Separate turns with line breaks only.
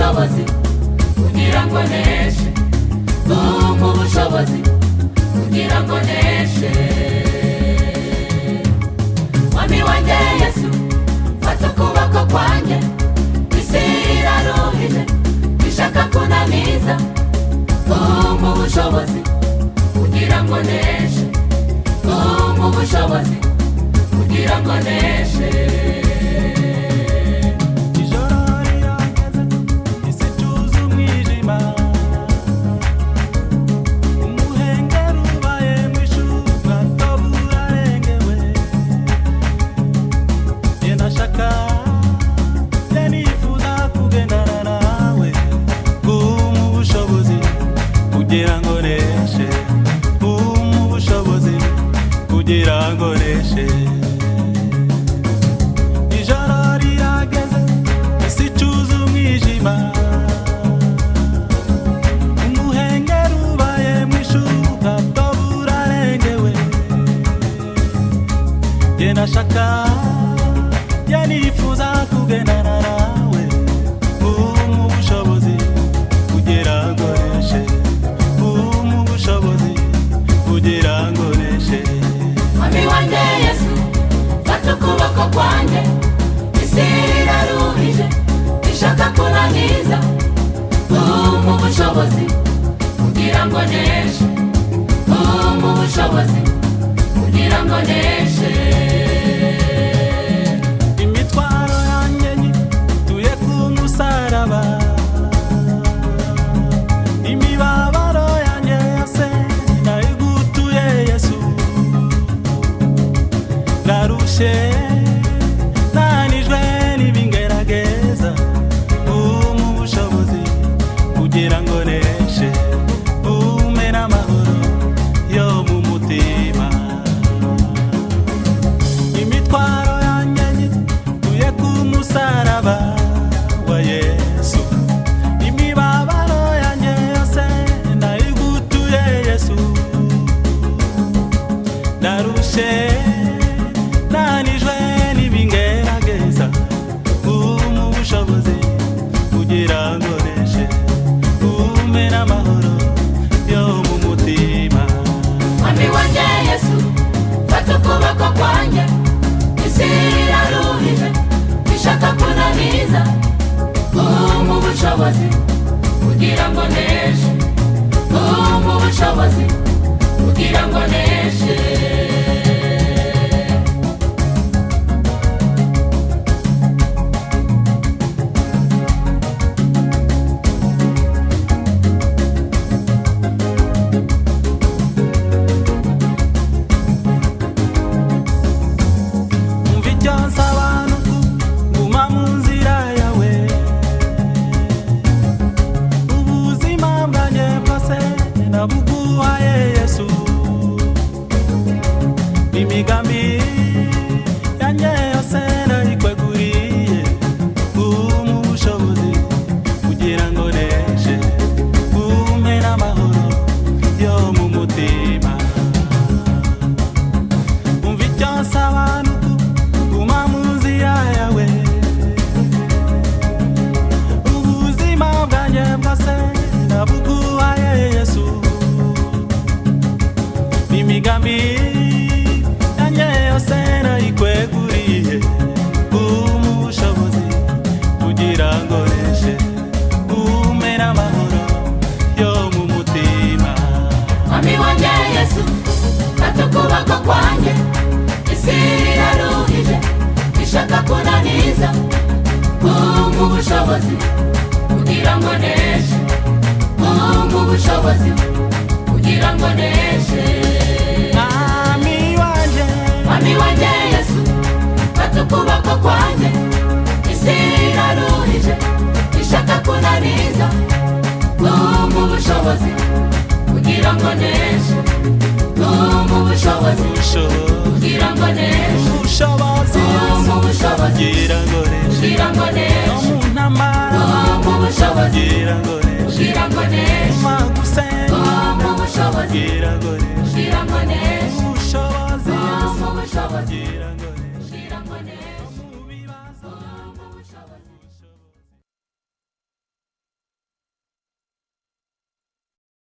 ubushobozi kugira ngo neshe, umpa ubushobozi kugira ngo neshe. Mwami wanjye Yesu, fata ukuboko kwanjye, isi iraruhije ishaka kunaniza, umpa ubushobozi kugira ngo neshe, umpa ubushobozi kugira ngo neshe.
Ijoro rirageze isi icuza umwijima, umuhengeri ubaye mwishuka toba urarengewe. Jye ndashaka, jye nifuza kugendana nawe, umpa ubushobozi kugira ngo neshe, umpa ubushobozi kugira ngo neshe.
Mwami wanjye Yesu, fata ukuboko kwanjye, isi iraruhije ishaka kunaniza, umpa ubushobozi kugira ngo neshe, umpa ubushobozi kugira ngo neshe.
Imitwaro yanjye nyituye ku musaraba, imibabaro yanjye yose nayigutuye Yesu. Narushe nanijwe n'ibingerageza, umpa ubushobozi kugira ngo neshe, umpe n'amahoro yo mu mutima. Imitwaro yanjye nyituye ku musaraba wa Yesu, imibabaro yanjye yose nayigutuye Yesu. Narushe nanijwe n'ibingerageza, umpa ubushobozi kugira ngo neshe, umpe n'amahoro yo mu mutima.
Mwami wanjye Yesu, fata ukuboko kwanjye, isi iraruhije ishaka kunaniza, umpa ubushobozi kugira ngo neshe, umpa ubushobozi kugira ngo neshe.
Imigambi yanjye yose ndayikweguriye, umpa ubushobozi kugira ngo neshe, umpe n'amahoro yo mu mutima. Umva icyo nsaba guma mu nzira yawe, ubuzima bwanjye bwose ndabuguhaye Yesu. Imigambi yanjye yose ndayikweguriye, umpa ubushobozi kugira ngo neshe, umpe n'amahoro yo mu mutima.
Mwami wanjye Yesu, fata ukuboko kwanjye, isi iraruhije ishaka kunaniza, umpa ubushobozi kugira ngo neshe, umpa ubushobozi kugira ngo neshe. Mwami wanjye Yesu, fata ukuboko kwanjye, isi iraruhije ishaka kunaniza, umpa ubushobozi kugira ngo neshe, umpa ubushobozi kugira ngo neshe, umpa ubushobozi kugira ngo neshe, umpa ubushobozi